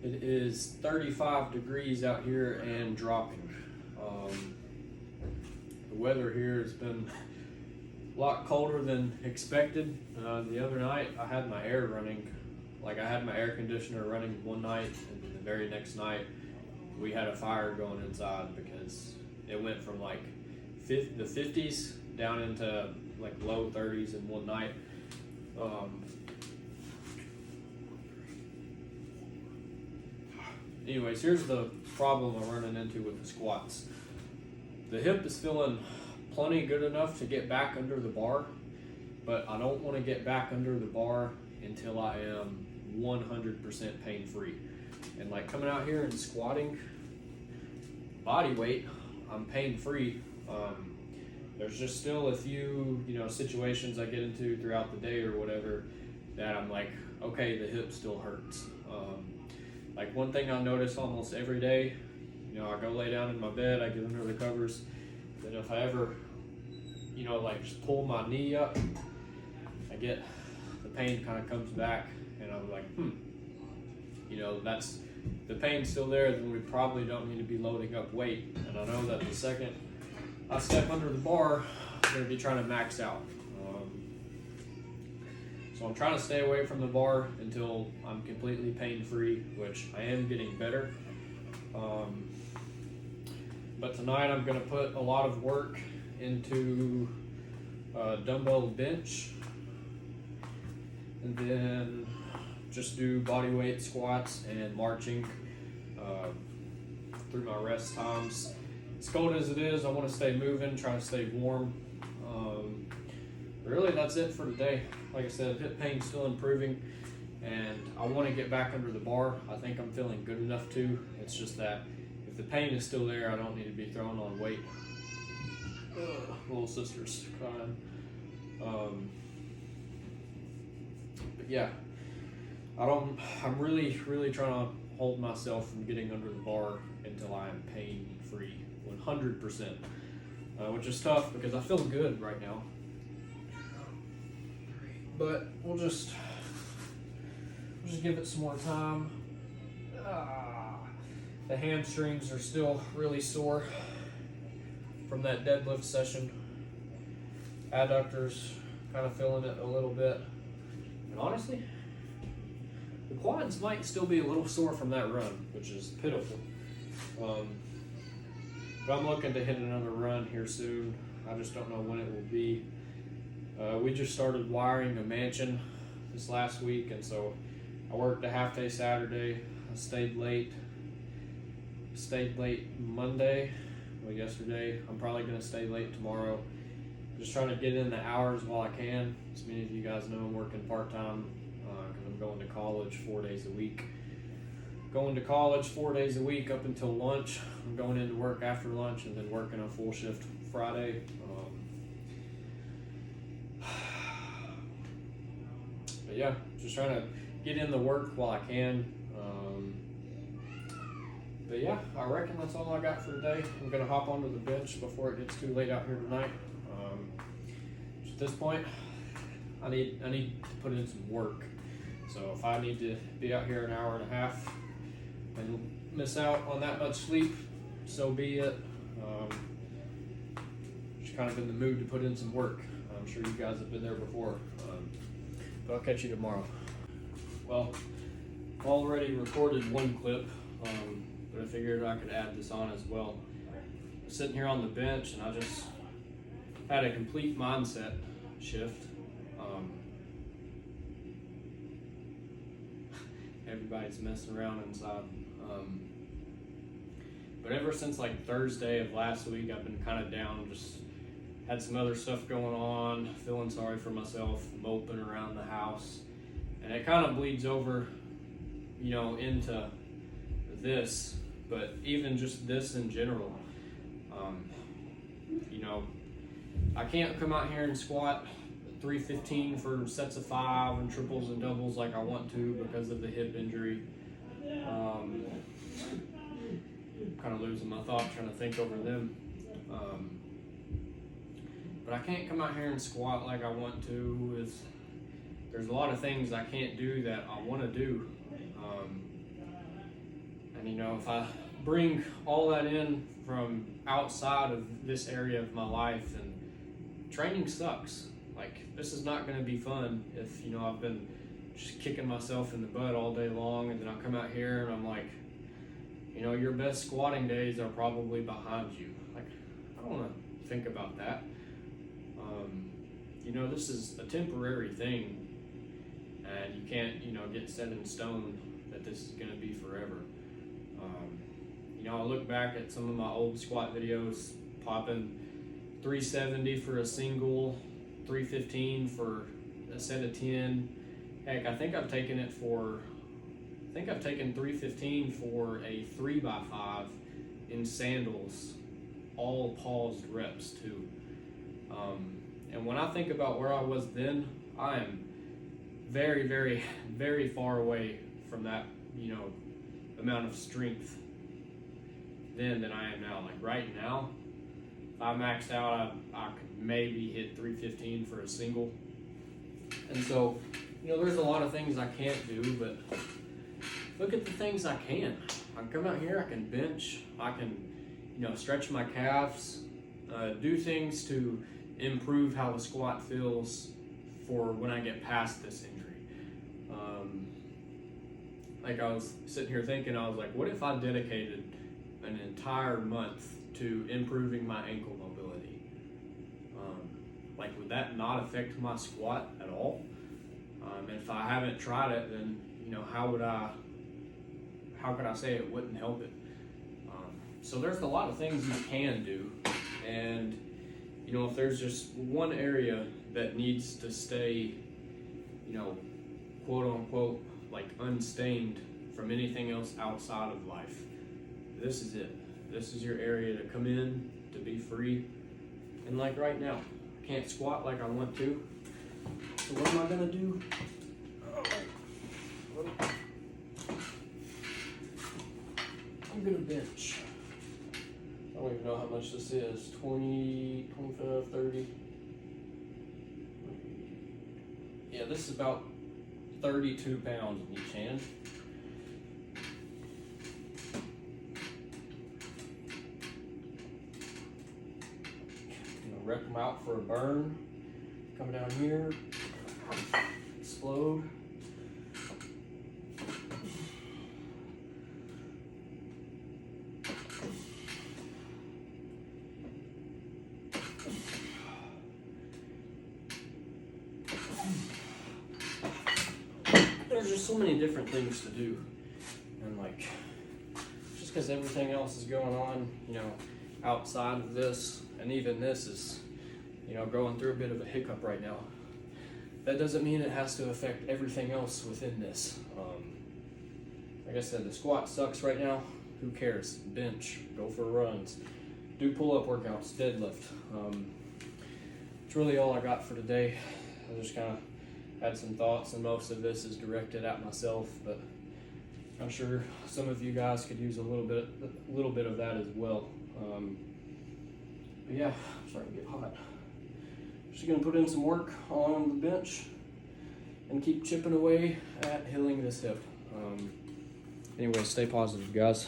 It is 35 degrees out here and dropping. The weather here has been a lot colder than expected. The other night I had my air running, like I had my air conditioner running one night, and then the very next night we had a fire going inside because it went from like the 50s down into like low 30s in one night. Anyways, here's the problem I'm running into with the squats. The hip is feeling plenty good enough to get back under the bar, but I don't want to get back under the bar until I am 100% pain free. And like coming out here and squatting body weight, I'm pain free. There's just still a few, situations I get into throughout the day or whatever that I'm like, okay, the hip still hurts. Like one thing I notice almost every day, I go lay down in my bed, I get under the covers, then if I ever, like just pull my knee up, I get, the pain kind of comes back, and I'm like, that's, the pain's still there, then we probably don't need to be loading up weight. And I know that the second I step under the bar, I'm going to be trying to max out. So I'm trying to stay away from the bar until I'm completely pain-free, which I am getting better. But tonight I'm going to put a lot of work into dumbbell bench, and then just do body weight squats and marching through my rest times. As cold as it is, I want to stay moving, try to stay warm. Really, that's it for today. Like I said, hip pain's still improving, and I want to get back under the bar. I think I'm feeling good enough to. It's just that if the pain is still there, I don't need to be throwing on weight. Little sister's crying. But yeah, I'm really trying to hold myself from getting under the bar until I am pain free 100%, which is tough because I feel good right now. But we'll just give it some more time. The hamstrings are still really sore from that deadlift session. Adductors kind of feeling it a little bit. And honestly, the quads might still be a little sore from that run, which is pitiful. But I'm looking to hit another run here soon. I just don't know when it will be. We just started wiring a mansion this last week, and so I worked a half day Saturday. I stayed late Monday, yesterday. I'm probably going to stay late tomorrow. Just trying to get in the hours while I can. As many of you guys know, I'm working part-time because I'm going to college 4 days a week. Going to college 4 days a week up until lunch. I'm going into work after lunch and then working a full shift Friday. But yeah, just trying to get in the work while I can. But yeah, I reckon that's all I got for today. I'm gonna hop onto the bench before it gets too late out here tonight. At this point, I need to put in some work. So if I need to be out here an hour and a half and miss out on that much sleep, so be it. Just kind of in the mood to put in some work. I'm sure you guys have been there before. But I'll catch you tomorrow. Well, I've already recorded one clip, but I figured I could add this on as well. I'm sitting here on the bench, and I just had a complete mindset shift. Everybody's messing around inside. But ever since like Thursday of last week, I've been kind of down, just had some other stuff going on, feeling sorry for myself, moping around the house. And it kind of bleeds over, into this, but even just this in general. I can't come out here and squat 315 for sets of 5 and triples and doubles like I want to because of the hip injury. Kind of losing my thoughts trying to think over them. But I can't come out here and squat like I want to. There's a lot of things I can't do that I want to do. And you know, if I bring all that in from outside of this area of my life, then training sucks. Like, this is not going to be fun if, you know, I've been just kicking myself in the butt all day long, and then I come out here and I'm like, you know, your best squatting days are probably behind you. Like, I don't want to think about that. You know, this is a temporary thing, and you can't, you know, get set in stone that this is going to be forever. You know, I look back at some of my old squat videos, popping 370 for a single, 315 for a set of 10. Heck, I think I've taken 315 for a 3x5 in sandals, all paused reps too. And when I think about where I was then, I am very, very, very far away from that, you know, amount of strength then than I am now. Like right now, if I maxed out, I could maybe hit 315 for a single. And so, you know, there's a lot of things I can't do, but look at the things I can. I can come out here, I can bench, I can, you know, stretch my calves, do things to improve how the squat feels for when I get past this injury. Like I was sitting here thinking, I was like, what if I dedicated an entire month to improving my ankle mobility? Like, would that not affect my squat at all? And if I haven't tried it, then, you know, how could I say it wouldn't help it? So there's a lot of things you can do, and you know, if there's just one area that needs to stay, you know, quote unquote, like unstained from anything else outside of life, this is it. This is your area to come in, to be free. And like right now, I can't squat like I want to. So what am I gonna do? I'm gonna bench. I don't even know how much this is. 20, 25, 30. Yeah, this is about 32 pounds in each hand. Rep them out for a burn. Come down here, explode. There's just so many different things to do, and like, just because everything else is going on, you know, outside of this, and even this is, you know, going through a bit of a hiccup right now. That doesn't mean it has to affect everything else within this. Like I said, the squat sucks right now. Who cares? Bench, go for runs, do pull-up workouts, deadlift. It's really all I got for today. I just kind of had some thoughts, and most of this is directed at myself, but I'm sure some of you guys could use a little bit of that as well. But yeah, I'm starting to get hot. Just gonna put in some work on the bench and keep chipping away at healing this hip. Anyway, stay positive, guys.